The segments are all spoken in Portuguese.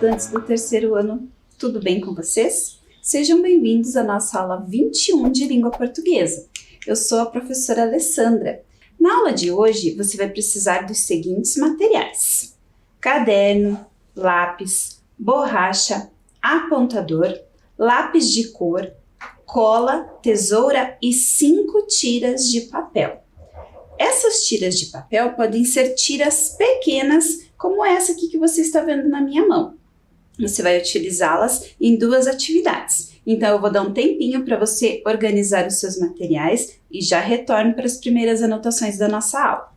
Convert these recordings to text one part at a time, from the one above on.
estudantes do terceiro ano, tudo bem com vocês? Sejam bem-vindos à nossa aula 21 de língua portuguesa. Eu sou a professora Alessandra. Na aula de hoje, você vai precisar dos seguintes materiais: caderno, lápis, borracha, apontador, lápis de cor, cola, tesoura e 5 tiras de papel. Essas tiras de papel podem ser tiras pequenas, como essa aqui que você está vendo na minha mão. Você vai utilizá-las em 2 atividades. Então, eu vou dar um tempinho para você organizar os seus materiais e já retorno para as primeiras anotações da nossa aula.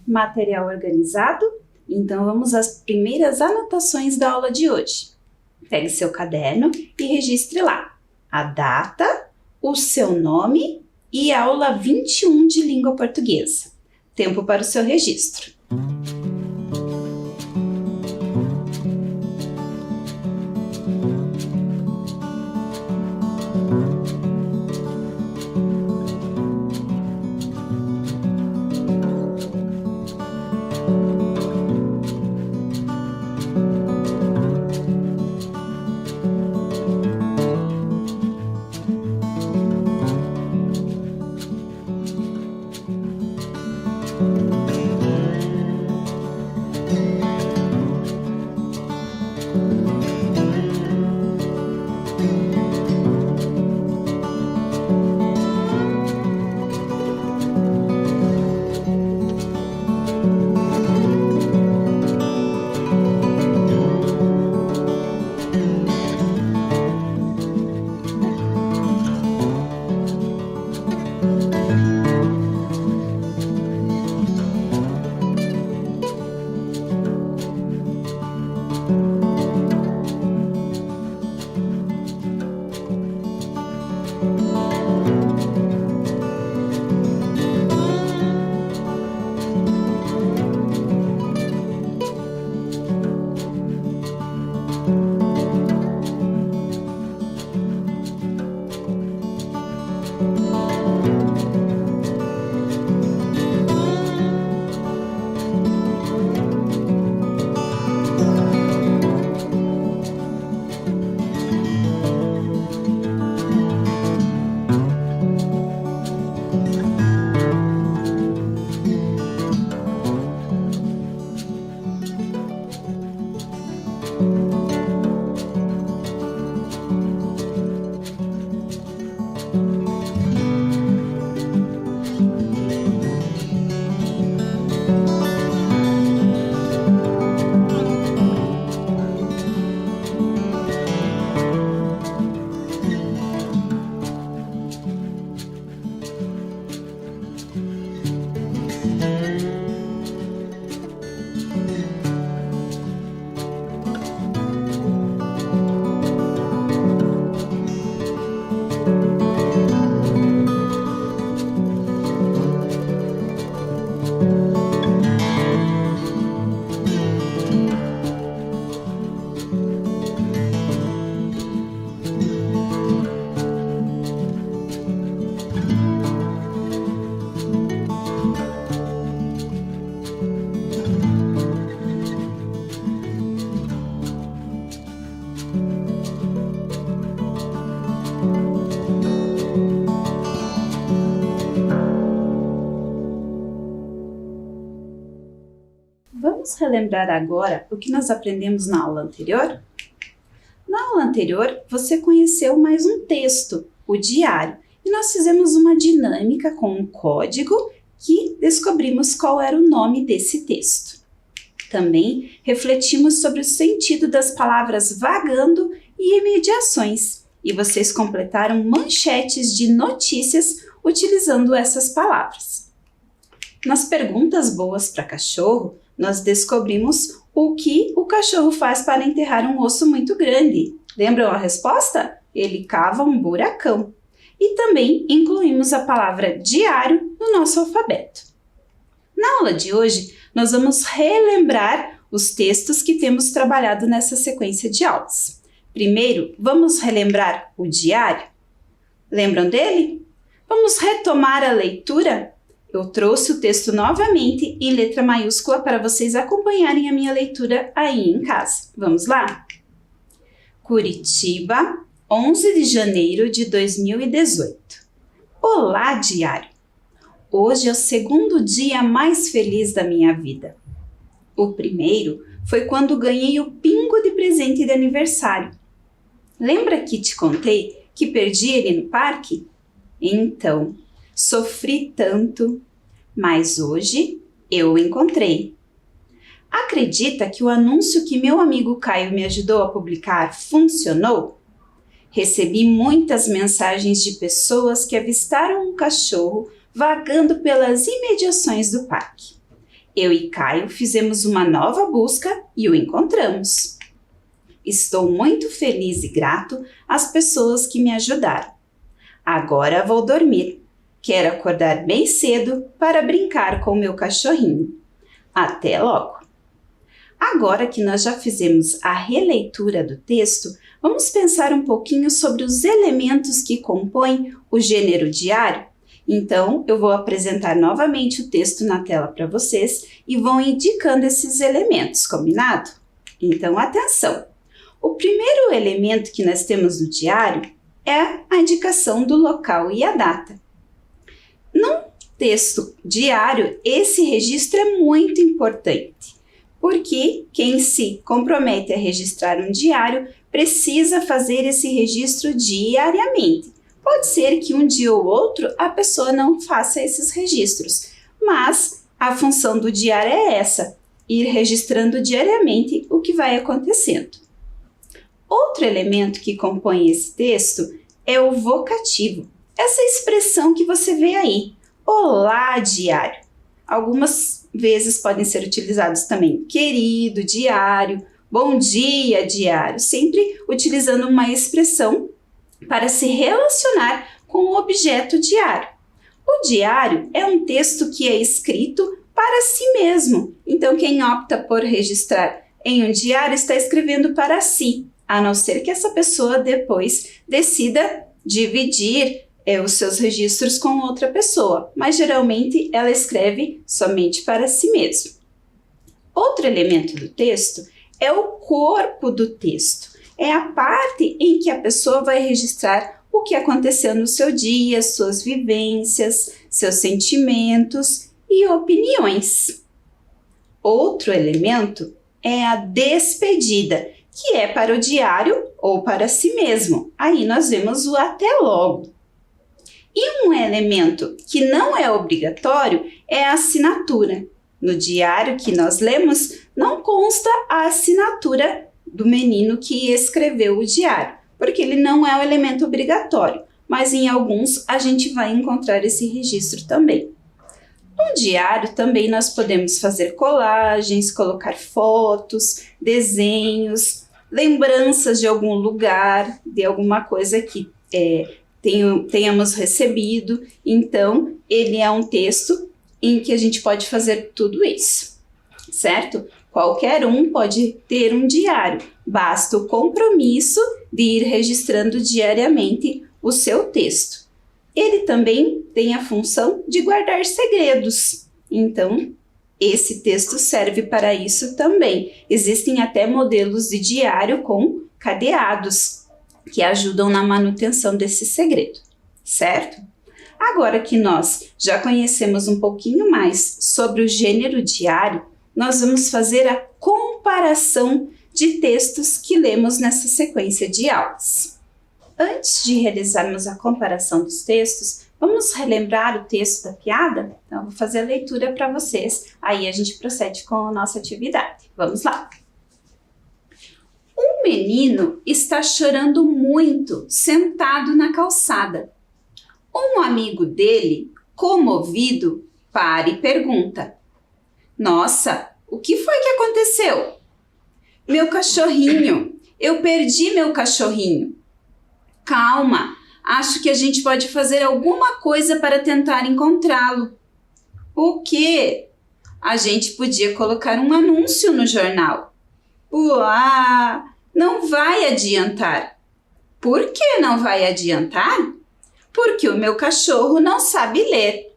Material organizado? Então vamos às primeiras anotações da aula de hoje. Pegue seu caderno e registre lá a data, o seu nome e a aula 21 de língua portuguesa. Tempo para o seu registro. vamos relembrar agora o que nós aprendemos na aula anterior? Na aula anterior, você conheceu mais um texto, o diário, e nós fizemos uma dinâmica com um código que descobrimos qual era o nome desse texto. Também refletimos sobre o sentido das palavras vagando e imediações, e vocês completaram manchetes de notícias utilizando essas palavras. Nas perguntas boas para cachorro, nós descobrimos o que o cachorro faz para enterrar um osso muito grande. Lembram a resposta? Ele cava um buracão. E também incluímos a palavra diário no nosso alfabeto. Na aula de hoje, nós vamos relembrar os textos que temos trabalhado nessa sequência de aulas. Primeiro, vamos relembrar o diário? Lembram dele? Vamos retomar a leitura? Eu trouxe o texto novamente em letra maiúscula para vocês acompanharem a minha leitura aí em casa. Vamos lá? Curitiba, 11 de janeiro de 2018. Olá, diário! Hoje é o segundo dia mais feliz da minha vida. O primeiro foi quando ganhei o pingo de presente de aniversário. Lembra que te contei que perdi ele no parque? Então, sofri tanto, mas hoje eu o encontrei. Acredita que o anúncio que meu amigo Caio me ajudou a publicar funcionou? Recebi muitas mensagens de pessoas que avistaram um cachorro vagando pelas imediações do parque. Eu e Caio fizemos uma nova busca e o encontramos. Estou muito feliz e grato às pessoas que me ajudaram. Agora vou dormir. Quero acordar bem cedo para brincar com meu cachorrinho. Até logo! Agora que nós já fizemos a releitura do texto, vamos pensar um pouquinho sobre os elementos que compõem o gênero diário. Então, eu vou apresentar novamente o texto na tela para vocês e vão indicando esses elementos, combinado? Então, atenção! O primeiro elemento que nós temos no diário é a indicação do local e a data. No texto diário, esse registro é muito importante, porque quem se compromete a registrar um diário precisa fazer esse registro diariamente. Pode ser que um dia ou outro a pessoa não faça esses registros, mas a função do diário é essa, ir registrando diariamente o que vai acontecendo. Outro elemento que compõe esse texto é o vocativo, essa expressão que você vê aí, olá, diário. Algumas vezes podem ser utilizados também querido, diário, bom dia, diário, sempre utilizando uma expressão para se relacionar com o objeto diário. O diário é um texto que é escrito para si mesmo, então quem opta por registrar em um diário está escrevendo para si, a não ser que essa pessoa depois decida dividir os seus registros com outra pessoa, mas geralmente ela escreve somente para si mesmo. Outro elemento do texto é o corpo do texto. É a parte em que a pessoa vai registrar o que aconteceu no seu dia, suas vivências, seus sentimentos e opiniões. Outro elemento é a despedida, que é para o diário ou para si mesmo. Aí nós vemos o até logo. E um elemento que não é obrigatório é a assinatura. No diário que nós lemos, não consta a assinatura do menino que escreveu o diário, porque ele não é um elemento obrigatório, mas em alguns a gente vai encontrar esse registro também. No diário também nós podemos fazer colagens, colocar fotos, desenhos, lembranças de algum lugar, de alguma coisa que tenhamos recebido. Então, ele é um texto em que a gente pode fazer tudo isso, certo? Qualquer um pode ter um diário, basta o compromisso de ir registrando diariamente o seu texto. Ele também tem a função de guardar segredos, então esse texto serve para isso também. Existem até modelos de diário com cadeados que ajudam na manutenção desse segredo, certo? Agora que nós já conhecemos um pouquinho mais sobre o gênero diário, nós vamos fazer a comparação de textos que lemos nessa sequência de aulas. Antes de realizarmos a comparação dos textos, vamos relembrar o texto da piada? Então, eu vou fazer a leitura para vocês, aí a gente procede com a nossa atividade. Vamos lá! Um menino está chorando muito, sentado na calçada. Um amigo dele, comovido, para e pergunta: Nossa, o que foi que aconteceu? Meu cachorrinho, eu perdi meu cachorrinho. Calma, acho que a gente pode fazer alguma coisa para tentar encontrá-lo. O quê? A gente podia colocar um anúncio no jornal. Uá, não vai adiantar. Por que não vai adiantar? Porque o meu cachorro não sabe ler.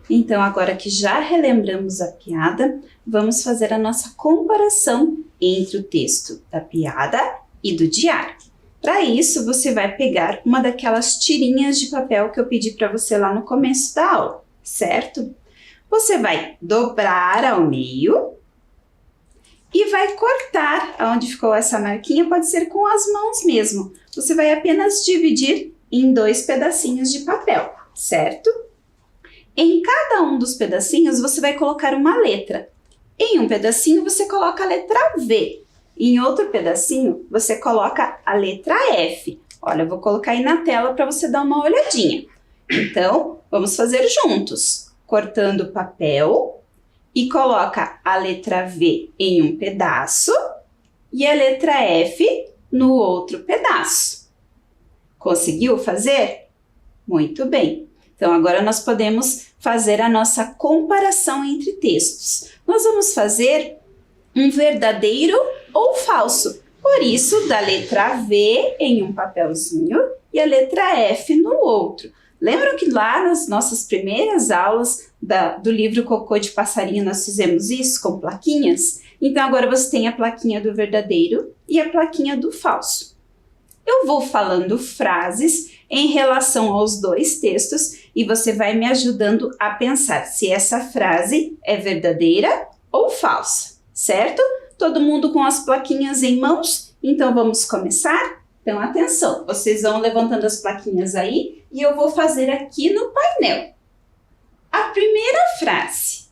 Então, agora que já relembramos a piada, vamos fazer a nossa comparação entre o texto da piada e do diário. Para isso, você vai pegar uma daquelas tirinhas de papel que eu pedi para você lá no começo da aula, certo? Você vai dobrar ao meio e vai cortar onde ficou essa marquinha, pode ser com as mãos mesmo. Você vai apenas dividir em 2 pedacinhos de papel, certo? Em cada um dos pedacinhos, você vai colocar uma letra. Em um pedacinho, você coloca a letra V. Em outro pedacinho, você coloca a letra F. Olha, eu vou colocar aí na tela para você dar uma olhadinha. Então, vamos fazer juntos. Cortando o papel e coloca a letra V em um pedaço e a letra F no outro pedaço. Conseguiu fazer? Muito bem. Então, agora nós podemos fazer a nossa comparação entre textos. Nós vamos fazer um verdadeiro ou falso. Por isso, da letra V em um papelzinho e a letra F no outro. Lembram que lá nas nossas primeiras aulas do livro Cocô de Passarinho nós fizemos isso com plaquinhas? Então, agora você tem a plaquinha do verdadeiro e a plaquinha do falso. Eu vou falando frases em relação aos 2 textos e você vai me ajudando a pensar se essa frase é verdadeira ou falsa, certo? Todo mundo com as plaquinhas em mãos? Então vamos começar? Então atenção, vocês vão levantando as plaquinhas aí e eu vou fazer aqui no painel. A primeira frase: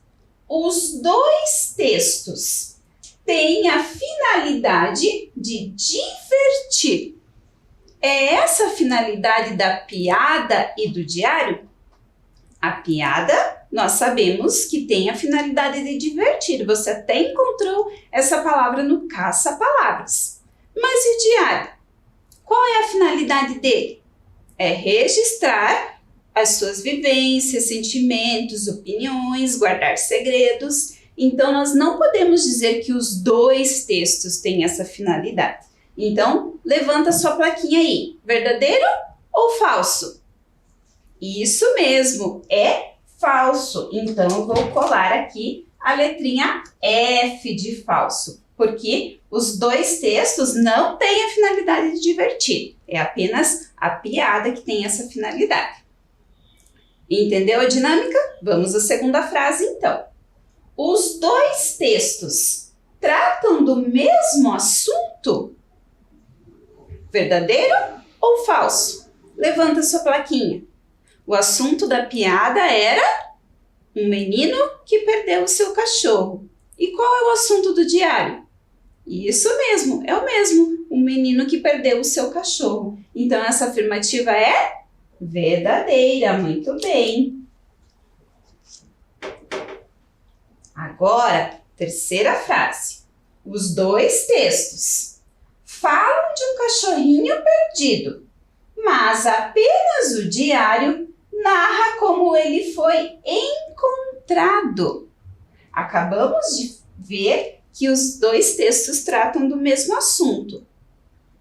os 2 textos têm a finalidade de divertir. É essa a finalidade da piada e do diário? A piada, nós sabemos que tem a finalidade de divertir. Você até encontrou essa palavra no caça-palavras. Mas e o diário? Qual é a finalidade dele? É registrar as suas vivências, sentimentos, opiniões, guardar segredos. Então, nós não podemos dizer que os 2 textos têm essa finalidade. Então, levanta sua plaquinha aí. Verdadeiro ou falso? Isso mesmo, é falso. Então, eu vou colar aqui a letrinha F de falso, porque os 2 textos não têm a finalidade de divertir. É apenas a piada que tem essa finalidade. Entendeu a dinâmica? Vamos à segunda frase, então. Os 2 textos tratam do mesmo assunto? Verdadeiro ou falso? Levanta sua plaquinha. O assunto da piada era um menino que perdeu o seu cachorro. E qual é o assunto do diário? Isso mesmo, é o mesmo. Um menino que perdeu o seu cachorro. Então, essa afirmativa é verdadeira. Muito bem. Agora, terceira frase. Os 2 textos falam de um cachorrinho perdido, mas apenas o diário narra como ele foi encontrado. Acabamos de ver que os 2 textos tratam do mesmo assunto,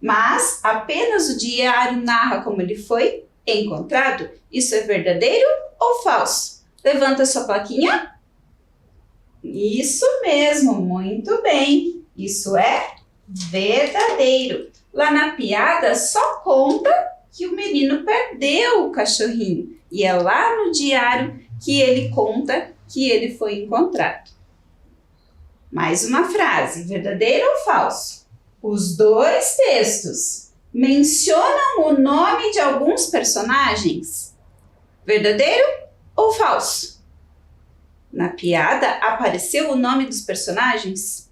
mas apenas o diário narra como ele foi encontrado. Isso é verdadeiro ou falso? Levanta sua plaquinha. Isso mesmo, muito bem. Isso é verdadeiro. Lá na piada só conta que o menino perdeu o cachorrinho e é lá no diário que ele conta que ele foi encontrado. Mais uma frase, verdadeiro ou falso? Os dois textos mencionam o nome de alguns personagens? Verdadeiro ou falso? Na piada apareceu o nome dos personagens?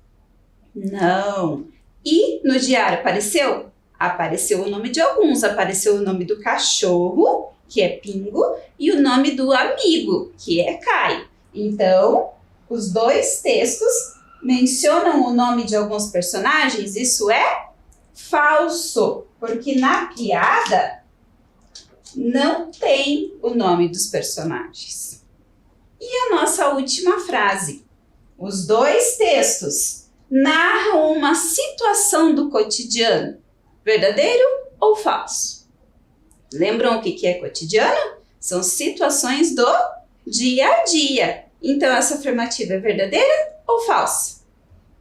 Não. E no diário apareceu? Apareceu o nome de alguns. Apareceu o nome do cachorro, que é Pingo, e o nome do amigo, que é Caio. Então, os dois textos mencionam o nome de alguns personagens? Isso é falso, porque na piada não tem o nome dos personagens. E a nossa última frase. Os dois textos narram uma situação do cotidiano. Verdadeiro ou falso? Lembram o que é cotidiano? São situações do dia a dia. Então, essa afirmativa é verdadeira ou falsa?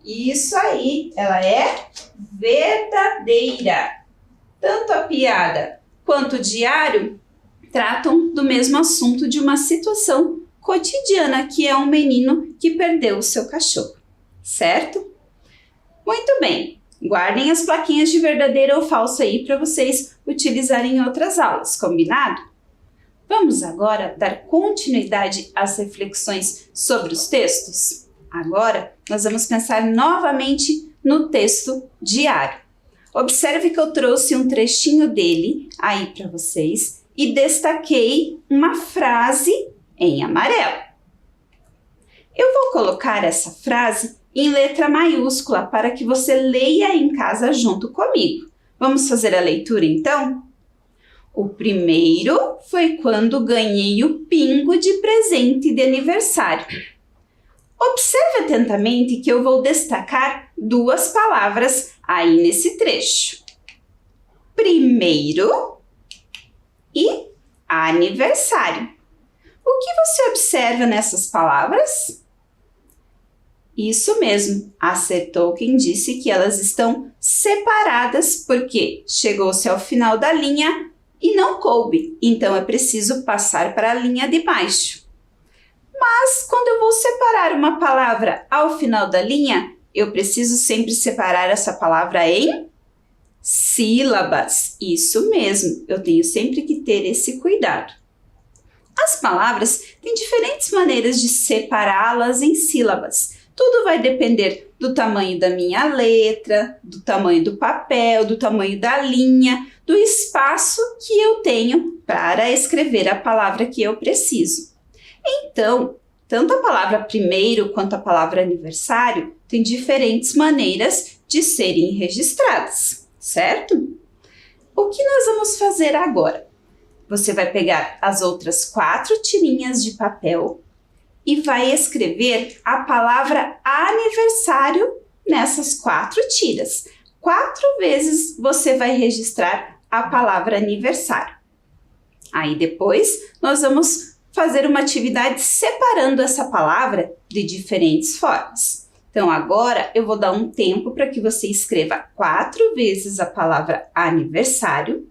Isso aí, ela é verdadeira. Tanto a piada quanto o diário tratam do mesmo assunto, de uma situação cotidiana, que é um menino que perdeu o seu cachorro, certo? Muito bem, guardem as plaquinhas de verdadeiro ou falso aí para vocês utilizarem em outras aulas, combinado? Vamos agora dar continuidade às reflexões sobre os textos? Agora, nós vamos pensar novamente no texto diário. Observe que eu trouxe um trechinho dele aí para vocês e destaquei uma frase em amarelo. Eu vou colocar essa frase em letra maiúscula para que você leia em casa junto comigo. Vamos fazer a leitura então? O primeiro foi quando ganhei o Pingo de presente de aniversário. Observe atentamente que eu vou destacar duas palavras aí nesse trecho. Primeiro e aniversário. O que você observa nessas palavras? Isso mesmo, acertou quem disse que elas estão separadas porque chegou-se ao final da linha e não coube, então é preciso passar para a linha de baixo. Mas quando eu vou separar uma palavra ao final da linha, eu preciso sempre separar essa palavra em sílabas. Isso mesmo, eu tenho sempre que ter esse cuidado. As palavras têm diferentes maneiras de separá-las em sílabas. Tudo vai depender do tamanho da minha letra, do tamanho do papel, do tamanho da linha, do espaço que eu tenho para escrever a palavra que eu preciso. Então, tanto a palavra primeiro quanto a palavra aniversário têm diferentes maneiras de serem registradas, certo? O que nós vamos fazer agora? Você vai pegar as outras 4 tirinhas de papel e vai escrever a palavra aniversário nessas 4 tiras. 4 vezes você vai registrar a palavra aniversário. Aí depois nós vamos fazer uma atividade separando essa palavra de diferentes formas. Então agora eu vou dar um tempo para que você escreva 4 vezes a palavra aniversário.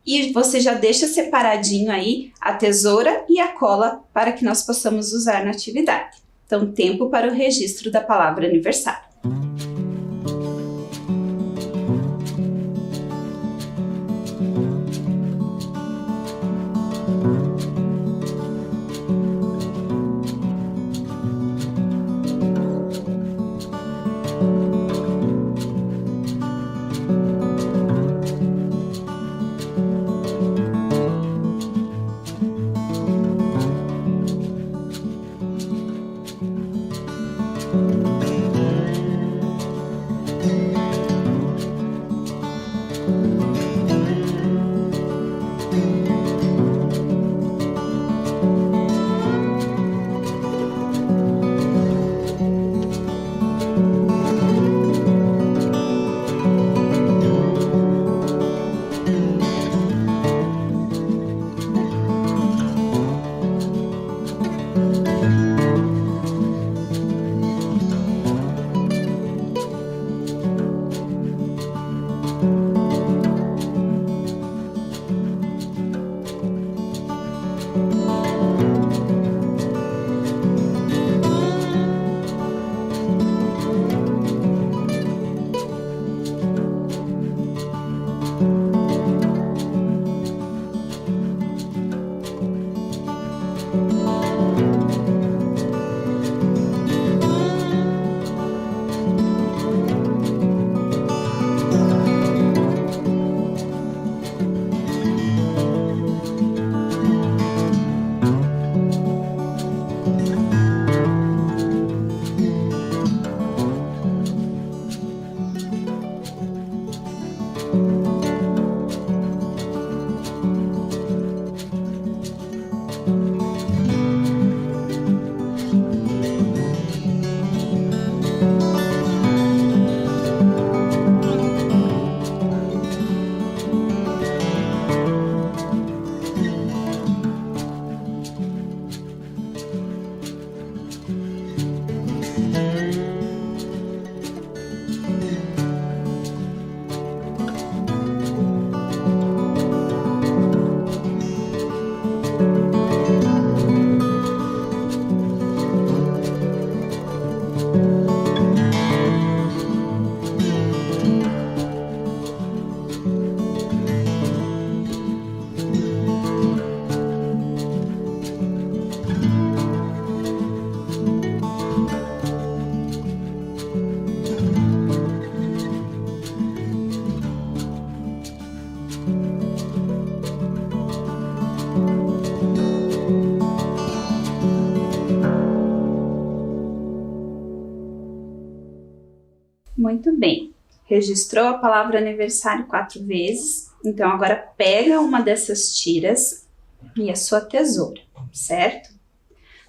E você já deixa separadinho aí a tesoura e a cola para que nós possamos usar na atividade. Então, tempo para o registro da palavra aniversário. Muito bem. Registrou a palavra aniversário 4 vezes. Então, agora pega uma dessas tiras e a sua tesoura, certo?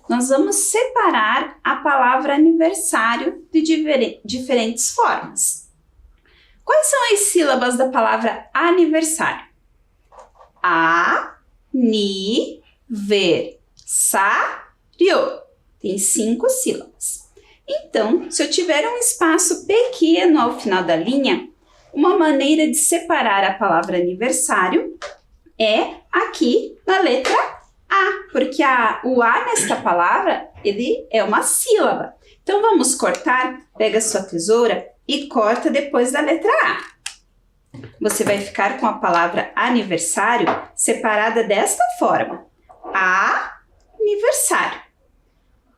Nós vamos separar a palavra aniversário de diferentes formas. Quais são as sílabas da palavra aniversário? A-ni-ver-sa-rio. Tem 5 sílabas. Então, se eu tiver um espaço pequeno ao final da linha, uma maneira de separar a palavra aniversário é aqui na letra A, porque o A nesta palavra, ele é uma sílaba. Então, vamos cortar, pega a sua tesoura e corta depois da letra A. Você vai ficar com a palavra aniversário separada desta forma. Aniversário.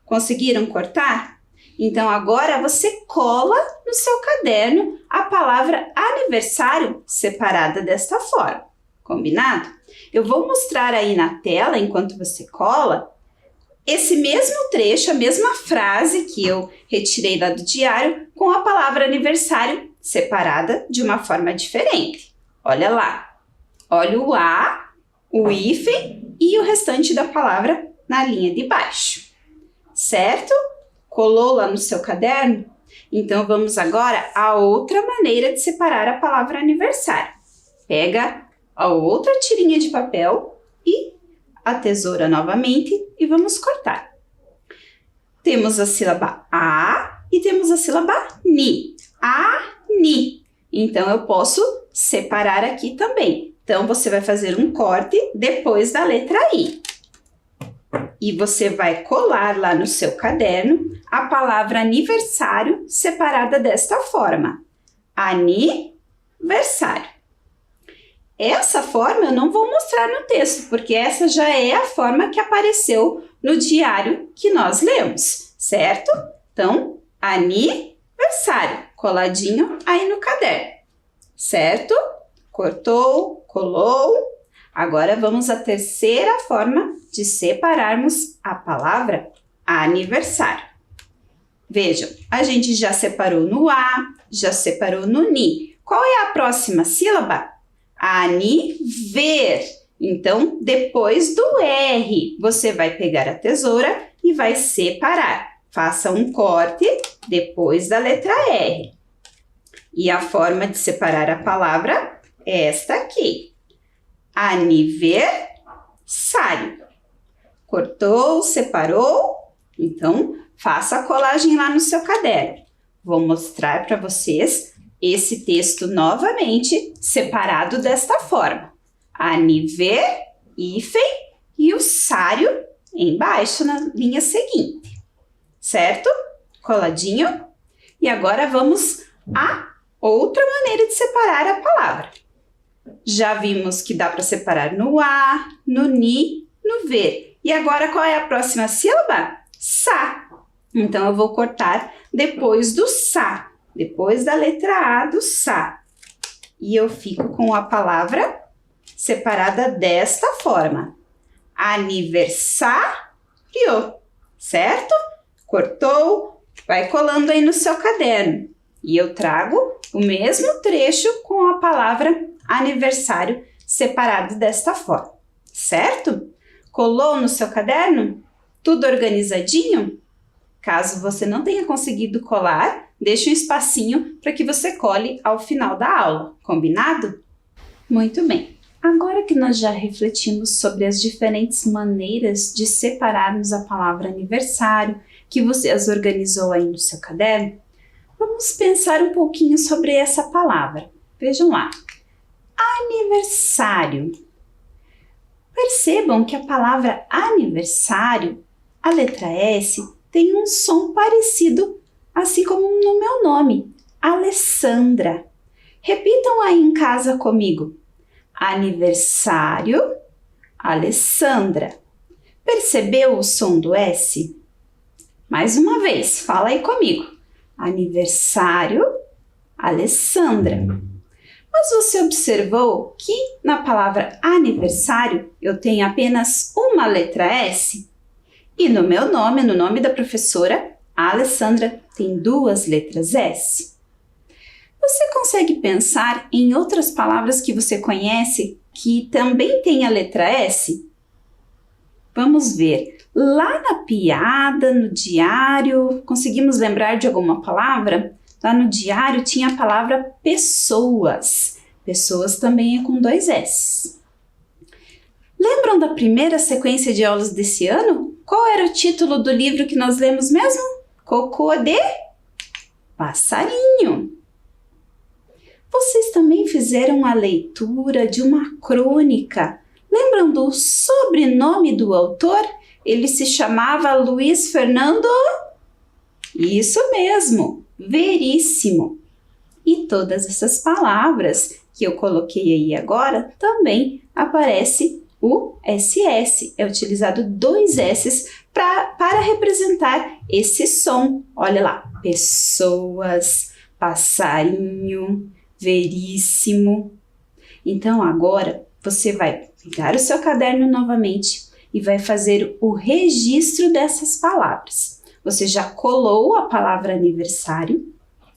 Conseguiram cortar? Então, agora você cola no seu caderno a palavra aniversário separada desta forma. Combinado? Eu vou mostrar aí na tela, enquanto você cola, esse mesmo trecho, a mesma frase que eu retirei lá do diário, com a palavra aniversário separada de uma forma diferente. Olha lá. Olha o A, o hífen e o restante da palavra na linha de baixo. Certo? Colou lá no seu caderno? Então, vamos agora a outra maneira de separar a palavra aniversário. Pega a outra tirinha de papel e a tesoura novamente e vamos cortar. Temos a sílaba A e temos a sílaba ni. A-ni. Então, eu posso separar aqui também. Então, você vai fazer um corte depois da letra I. E você vai colar lá no seu caderno a palavra aniversário separada desta forma. Aniversário. Essa forma eu não vou mostrar no texto, porque essa já é a forma que apareceu no diário que nós lemos, certo? Então, aniversário, coladinho aí no caderno, certo? Cortou, colou. Agora vamos à terceira forma de separarmos a palavra aniversário. Vejam, a gente já separou no A, já separou no ni. Qual é a próxima sílaba? Aniver. Então, depois do R, você vai pegar a tesoura e vai separar. Faça um corte depois da letra R. E a forma de separar a palavra é esta aqui. Aniversário. Cortou, separou? Então, faça a colagem lá no seu caderno. Vou mostrar para vocês esse texto novamente separado desta forma. Aniver, hífen e o sário embaixo na linha seguinte. Certo? Coladinho? E agora vamos a outra maneira de separar a palavra. Já vimos que dá para separar no A, no ni, no ver. E agora qual é a próxima sílaba? Sa. Então, eu vou cortar depois do sa, depois da letra A do sa. E eu fico com a palavra separada desta forma. Aniversário. certo? Cortou? Vai colando aí no seu caderno. E eu trago o mesmo trecho com a palavra aniversário separado desta forma, certo? Colou no seu caderno? Tudo organizadinho? Caso você não tenha conseguido colar, deixe um espacinho para que você cole ao final da aula, combinado? Muito bem, agora que nós já refletimos sobre as diferentes maneiras de separarmos a palavra aniversário, que você as organizou aí no seu caderno, vamos pensar um pouquinho sobre essa palavra. Vejam lá, aniversário. Percebam que a palavra aniversário, a letra S, tem um som parecido, assim como no meu nome, Alessandra. Repitam aí em casa comigo. Aniversário, Alessandra. Percebeu o som do S? Mais uma vez, fala aí comigo. Aniversário, Alessandra. Mas você observou que na palavra aniversário eu tenho apenas uma letra S? E no meu nome, no nome da professora, a Alessandra, tem duas letras S. Você consegue pensar em outras palavras que você conhece que também tem a letra S? Vamos ver. Lá na piada, no diário, conseguimos lembrar de alguma palavra? Lá no diário tinha a palavra pessoas. Pessoas também é com dois S. Lembram da primeira sequência de aulas desse ano? Qual era o título do livro que nós lemos mesmo? Cocô de passarinho. Vocês também fizeram a leitura de uma crônica. Lembram do sobrenome do autor? Ele se chamava Luiz Fernando? Isso mesmo, Veríssimo. E todas essas palavras que eu coloquei aí agora também aparece o SS. É utilizado dois S's para representar esse som. Olha lá, pessoas, passarinho, Veríssimo. Então agora você vai pegar o seu caderno novamente e vai fazer o registro dessas palavras. Você já colou a palavra aniversário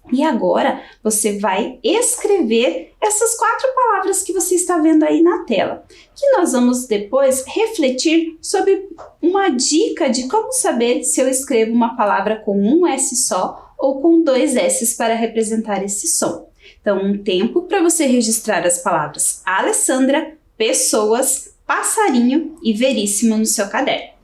e agora você vai escrever essas 4 palavras que você está vendo aí na tela, que nós vamos depois refletir sobre uma dica de como saber se eu escrevo uma palavra com um S só ou com 2 S's para representar esse som. Então, um tempo para você registrar as palavras Alessandra, pessoas, passarinho e Veríssimo no seu caderno.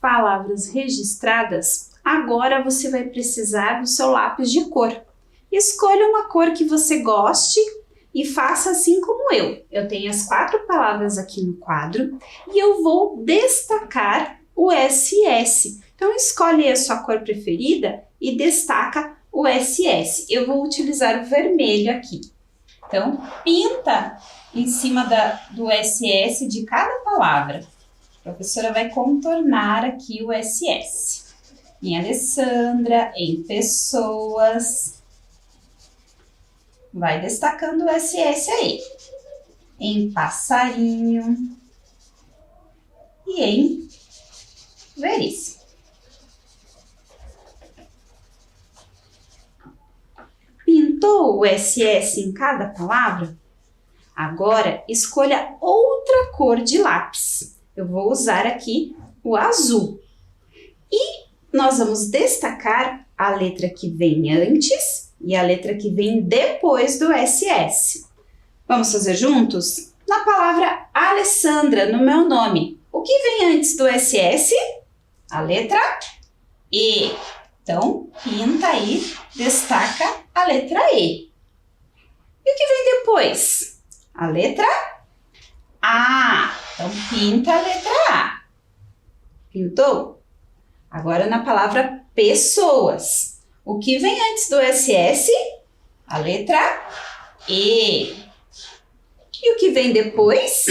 Palavras registradas, agora você vai precisar do seu lápis de cor. Escolha uma cor que você goste e faça assim como eu. Eu tenho as 4 palavras aqui no quadro e eu vou destacar o SS. Então escolhe a sua cor preferida e destaca o SS. Eu vou utilizar o vermelho aqui. Então pinta em cima do SS de cada palavra. A professora vai contornar aqui o SS. Em Alessandra, em pessoas. Vai destacando o SS aí. Em passarinho. E em Veríssimo. Pintou o SS em cada palavra? Agora escolha outra cor de lápis. Eu vou usar aqui o azul. E nós vamos destacar a letra que vem antes e a letra que vem depois do SS. Vamos fazer juntos? Na palavra Alessandra, no meu nome, o que vem antes do SS? A letra E. Então, pinta aí, destaca a letra E. E o que vem depois? A letra A. Então, pinta a letra A. Pintou? Agora na palavra pessoas. O que vem antes do SS? A letra E. E o que vem depois?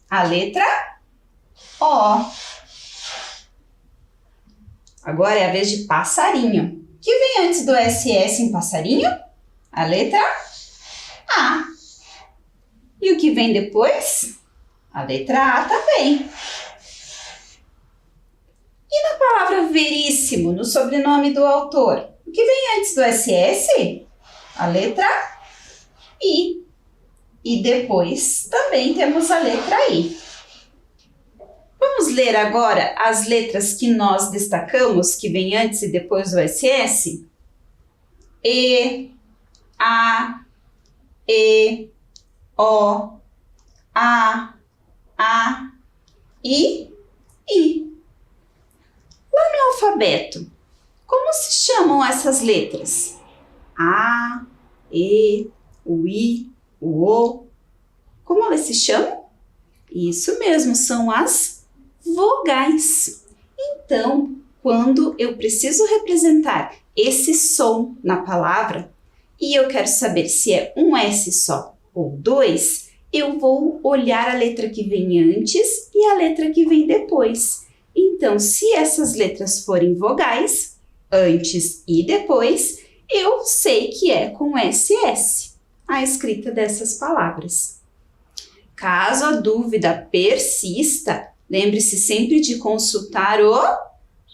A letra O. Agora é a vez de passarinho. O que vem antes do SS em passarinho? A letra A. E o que vem depois? A letra A também. E na palavra veríssimo, no sobrenome do autor, o que vem antes do SS? A letra I. E depois também temos a letra I. Vamos ler agora as letras que nós destacamos, que vem antes e depois do SS? E, A, E, O, A, I. Lá no alfabeto, como se chamam essas letras? A, E, o I, o O. Como elas se chamam? Isso mesmo, são as vogais. Então, quando eu preciso representar esse som na palavra e eu quero saber se é um S só ou 2, eu vou olhar a letra que vem antes e a letra que vem depois. Então, se essas letras forem vogais, antes e depois, eu sei que é com SS a escrita dessas palavras. Caso a dúvida persista, lembre-se sempre de consultar o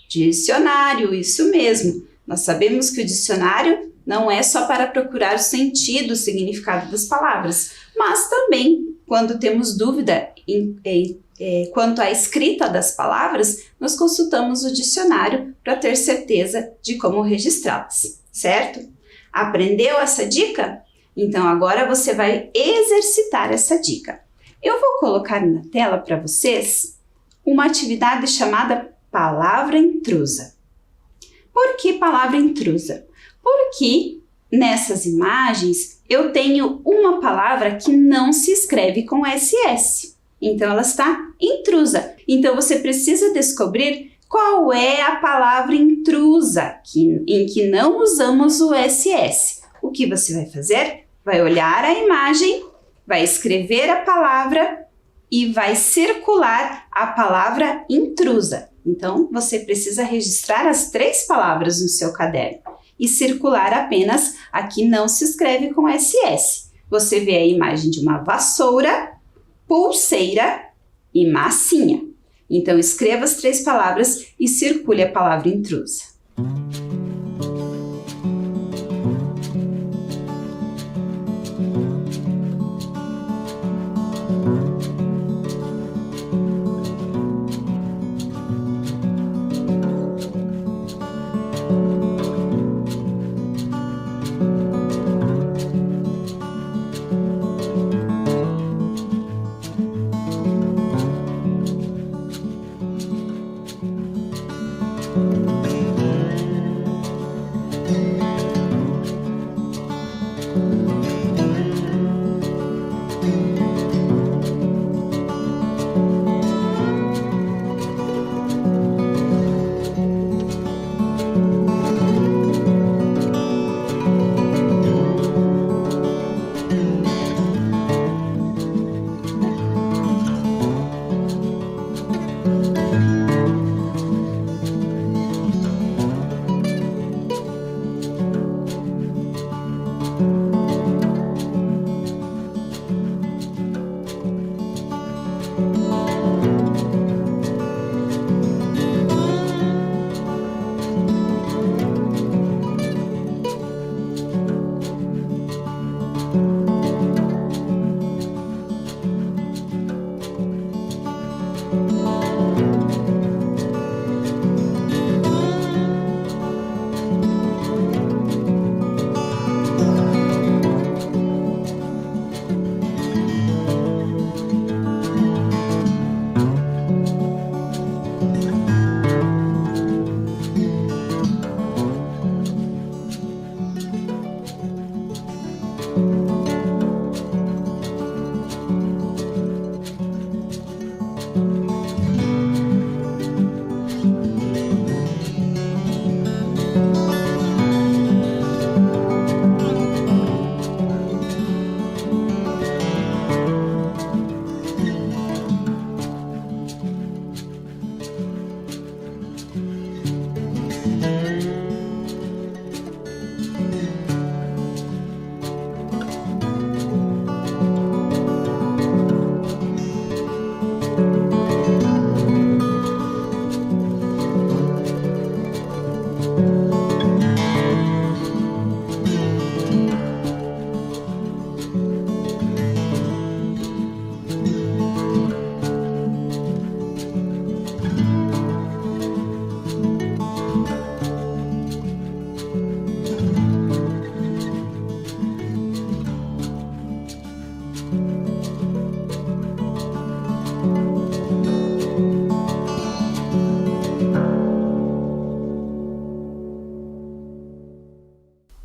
dicionário, isso mesmo. Nós sabemos que o dicionário não é só para procurar o sentido, o significado das palavras, mas também, quando temos dúvida quanto à escrita das palavras, nós consultamos o dicionário para ter certeza de como registrá-las, certo? Aprendeu essa dica? Então agora você vai exercitar essa dica. Eu vou colocar na tela para vocês uma atividade chamada palavra intrusa. Por que palavra intrusa? Porque nessas imagens eu tenho uma palavra que não se escreve com SS. Então ela está intrusa. Então você precisa descobrir qual é a palavra intrusa em que não usamos o SS. O que você vai fazer? Vai olhar a imagem, vai escrever a palavra e vai circular a palavra intrusa. Então, você precisa registrar as 3 palavras no seu caderno e circular apenas a que não se escreve com SS. Você vê a imagem de uma vassoura, pulseira e massinha. Então, escreva as 3 palavras e circule a palavra intrusa.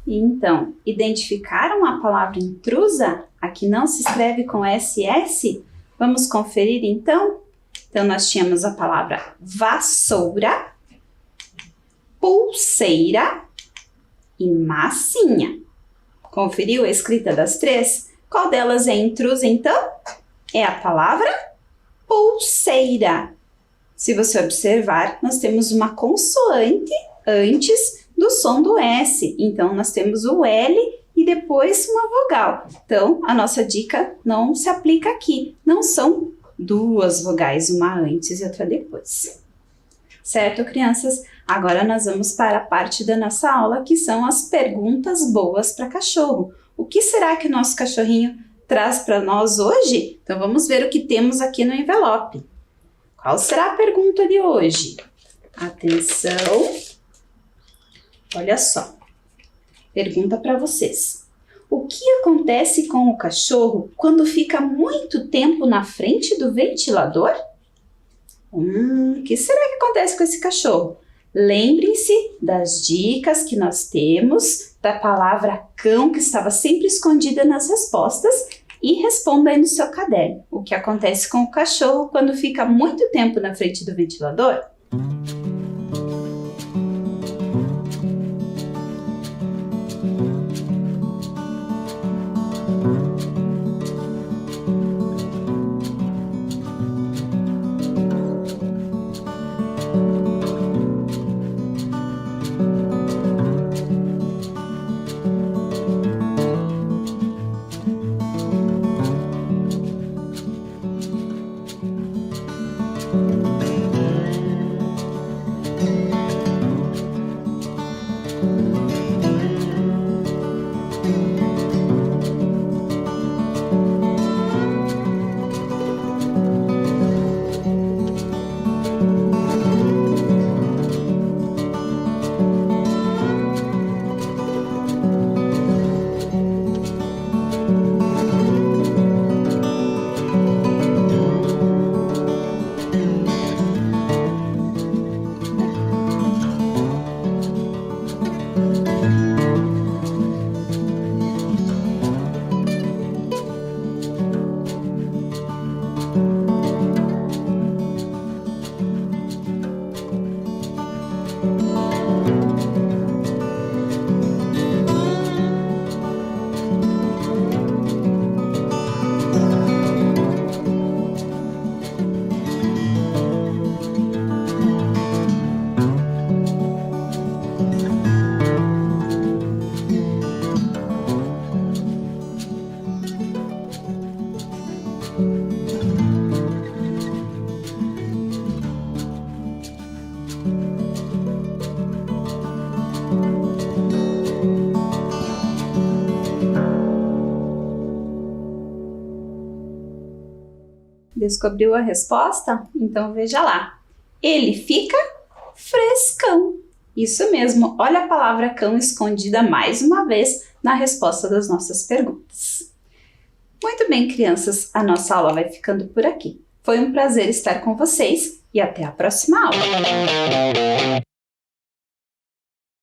Então, identificaram a palavra intrusa? A que não se escreve com SS? Vamos conferir então? Então, nós tínhamos a palavra vassoura, pulseira e massinha. Conferiu a escrita das 3? Qual delas é intrusa então? É a palavra pulseira. Se você observar, nós temos uma consoante antes do som do S. Então, nós temos o L e depois uma vogal. Então, a nossa dica não se aplica aqui. Não são 2 vogais, uma antes e outra depois. Certo, crianças? Agora nós vamos para a parte da nossa aula que são as perguntas boas para cachorro. O que será que o nosso cachorrinho traz para nós hoje? Então vamos ver o que temos aqui no envelope. Qual será a pergunta de hoje? Atenção! Olha só. Pergunta para vocês. O que acontece com o cachorro quando fica muito tempo na frente do ventilador? O que será que acontece com esse cachorro? Lembrem-se das dicas que nós temos, da palavra cão que estava sempre escondida nas respostas e responda aí no seu caderno. O que acontece com o cachorro quando fica muito tempo na frente do ventilador? Descobriu a resposta? Então veja lá. Ele fica frescão. Isso mesmo, olha a palavra cão escondida mais uma vez na resposta das nossas perguntas. Muito bem, crianças, a nossa aula vai ficando por aqui. Foi um prazer estar com vocês e até a próxima aula.